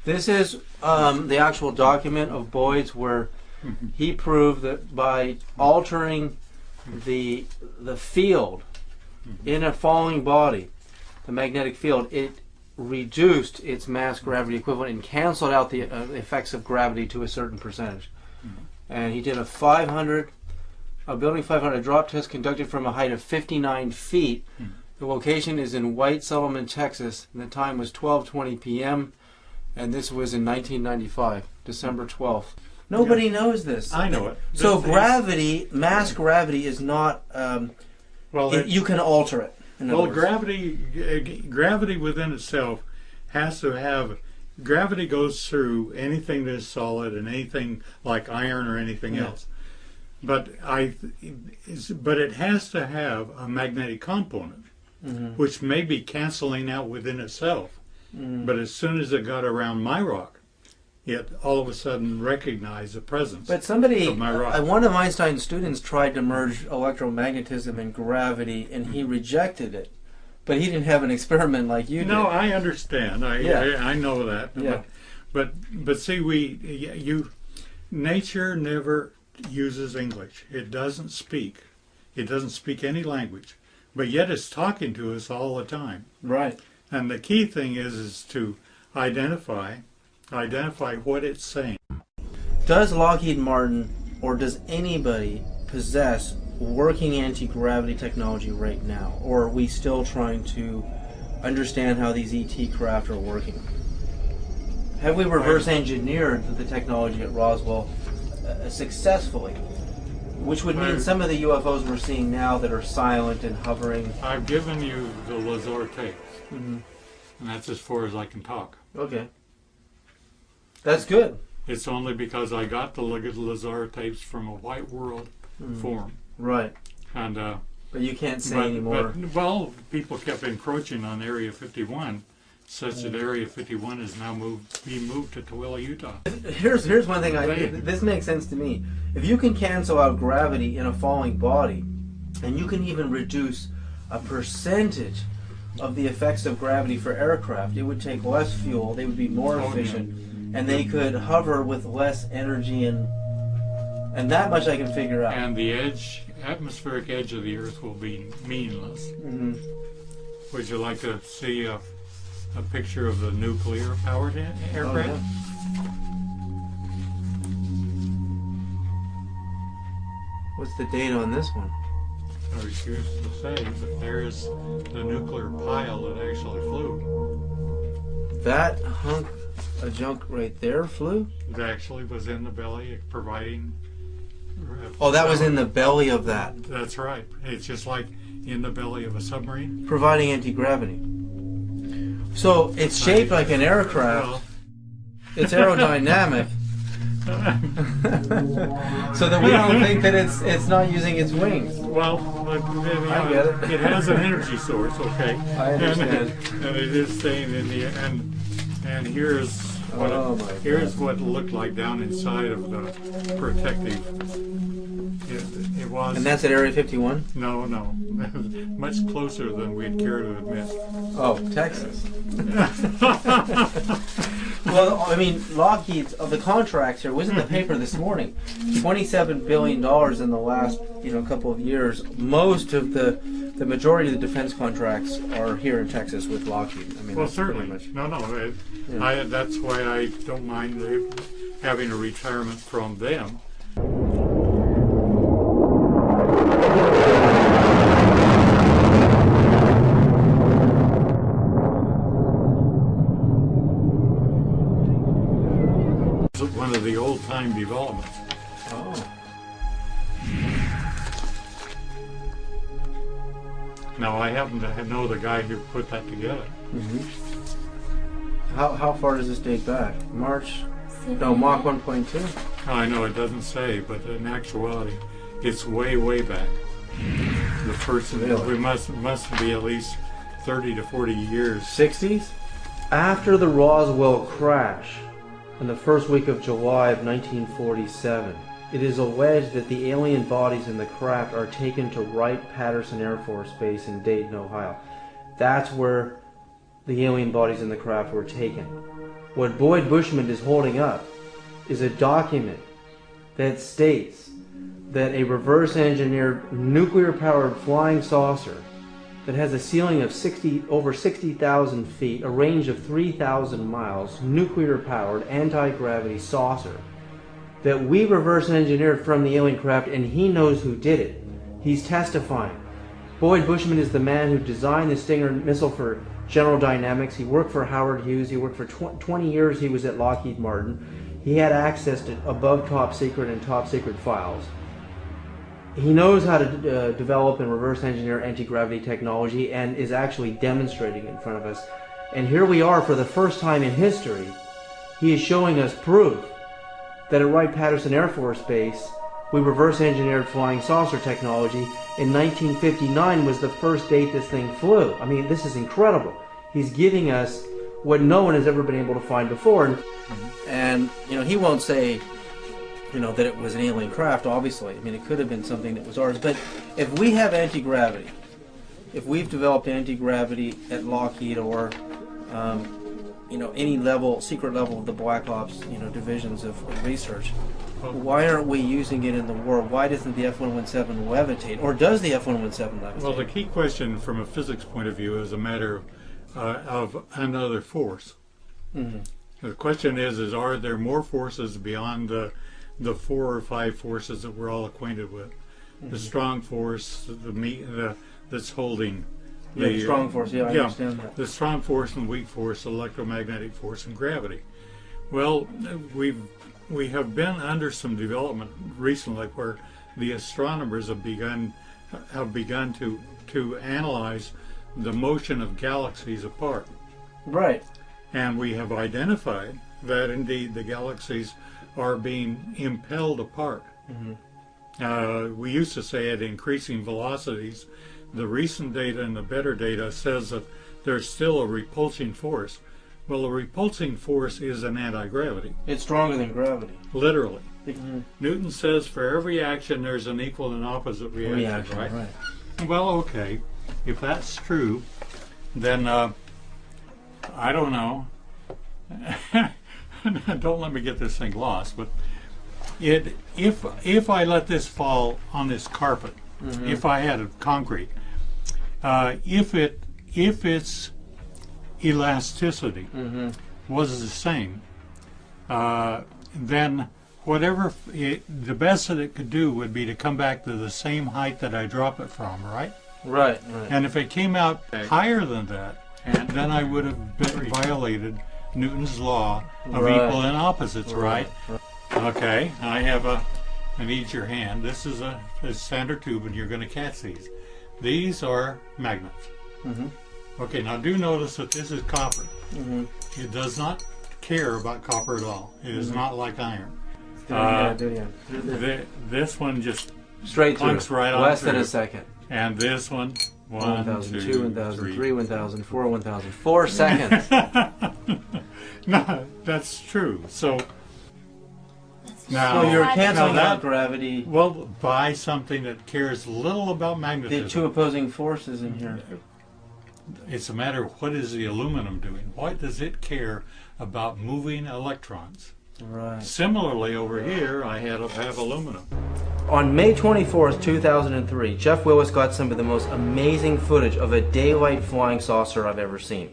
This is the actual document of Boyd's where he proved that by altering the field in a falling body, the magnetic field, it reduced its mass gravity equivalent and canceled out the effects of gravity to a certain percentage. And he did a building 500 drop test conducted from a height of 59 feet. The location is in White Settlement, Texas, and the time was 12:20 p.m. and this was in 1995, December 12th. Nobody knows this. I know it. So gravity, mass gravity is not, you can alter it. Well, gravity within itself has to have, gravity goes through anything that is solid and anything like iron or anything else. But it has to have a magnetic component, which may be canceling out within itself. But as soon as it got around my rock, it all of a sudden recognized the presence of my rock. One of Einstein's students tried to merge electromagnetism and gravity, and he rejected it. But he didn't have an experiment like you did. No, I understand. I know that. Yeah. But see, nature never uses English. It doesn't speak. It doesn't speak any language. But yet it's talking to us all the time. Right. And the key thing is to identify what it's saying. Does Lockheed Martin or does anybody possess working anti-gravity technology right now? Or are we still trying to understand how these ET craft are working? Have we reverse engineered the technology at Roswell successfully? Which would mean some of the UFOs we're seeing now that are silent and hovering. I've given you the Lazar tapes, and that's as far as I can talk. Okay. That's good. It's only because I got the Lazar tapes from a White World forum. Right. And but you can't say anymore. Well, people kept encroaching on Area 51, such that Area 51 is now being moved to Tooele, Utah. Here's one thing. This makes sense to me. If you can cancel out gravity in a falling body, and you can even reduce a percentage of the effects of gravity for aircraft, it would take less fuel. They would be more efficient, and they could hover with less energy, and that much I can figure out. And the atmospheric edge of the Earth will be meaningless. Would you like to see a picture of the nuclear-powered aircraft? Oh, yeah. What's the date on this one? I refuse to say, but there is the nuclear pile that actually flew. That hunk of junk right there flew? It actually was in the belly, providing... Oh, that was in the belly of that. That's right. It's just like in the belly of a submarine. Providing anti-gravity. So it's shaped like an aircraft. Well, it's aerodynamic. So that we don't think that it's not using its wings. Well, I get it. It has an energy source, okay? I understand. And it is staying in the and here's what it looked like down inside of the protective. It was. And that's at Area 51? No, much closer than we'd care to admit. Oh, Texas. Well, I mean, Lockheed's of the contracts here was in the paper this morning. $27 billion in the last couple of years. Most of the majority of the defense contracts are here in Texas with Lockheed. I mean, well, certainly. No. That's why I don't mind having a retirement from them. One of the old-time developments. Oh. Now, I happen to know the guy who put that together. How far does this date back? March? No, Mach 1.2? I know it doesn't say, but in actuality, it's way, way back. The first, we must be at least 30 to 40 years. 60s? After the Roswell crash, in the first week of July of 1947, it is alleged that the alien bodies in the craft are taken to Wright-Patterson Air Force Base in Dayton, Ohio. That's where the alien bodies in the craft were taken. What Boyd Bushman is holding up is a document that states that a reverse engineered nuclear powered flying saucer that has a ceiling of over 60,000 feet, a range of 3,000 miles, nuclear powered anti-gravity saucer that we reverse engineered from the alien craft, and he knows who did it. He's testifying. Boyd Bushman is the man who designed the Stinger missile for General Dynamics. He worked for Howard Hughes. He worked for 20 years. He was at Lockheed Martin. He had access to above top secret and top secret files. He knows how to develop and reverse engineer anti-gravity technology and is actually demonstrating it in front of us. And here we are for the first time in history. He is showing us proof that at Wright-Patterson Air Force Base, we reverse engineered flying saucer technology. In 1959 was the first date this thing flew. I mean, this is incredible. He's giving us what no one has ever been able to find before. And you know, he won't say, you know, that it was an alien craft, obviously. I mean, it could have been something that was ours. But if we have anti-gravity, if we've developed anti-gravity at Lockheed or, you know, any level, secret level of the Black Ops, you know, divisions of research, why aren't we using it in the war? Why doesn't the F-117 levitate? Or does the F-117 levitate? Well, the key question from a physics point of view is a matter of another force. Mm-hmm. The question is are there more forces beyond the 4 or 5 forces that we're all acquainted with? Mm-hmm. The strong force, that's holding the strong force. Yeah, I understand that. The strong force and weak force, electromagnetic force, and gravity. Well, we have been under some development recently where the astronomers have begun to analyze the motion of galaxies apart. Right. And we have identified that indeed the galaxies are being impelled apart. Mm-hmm. We used to say at increasing velocities. The recent data and the better data says that there's still a repulsing force. Well, a repulsing force is an anti-gravity. It's stronger than gravity. Literally. Mm-hmm. Newton says for every action there's an equal and opposite reaction, right? Well, okay. If that's true, then I don't know. Don't let me get this thing lost, but if I let this fall on this carpet, mm-hmm. if I had a concrete, if its elasticity mm-hmm. was the same, then the best that it could do would be to come back to the same height that I drop it from, right? Right. And if it came out higher than that, then I would have violated Newton's law of equal and opposites, right? Okay, I need your hand. This is a standard tube, and you're going to catch these. These are magnets. Mm-hmm. Okay, now do notice that this is copper. Mm-hmm. It does not care about copper at all. It is not like iron. This one just straight through, right on less through. than a second. And this one, 1,002, 1,003, 1,004, 1,004 seconds. No, that's true. So now, so you're canceling out gravity. Well, by something that cares little about magnetism. The two opposing forces in here. It's a matter of what is the aluminum doing. What does it care about moving electrons? Right. Similarly, over here, I have aluminum. On May 24th, 2003, Jeff Willis got some of the most amazing footage of a daylight flying saucer I've ever seen.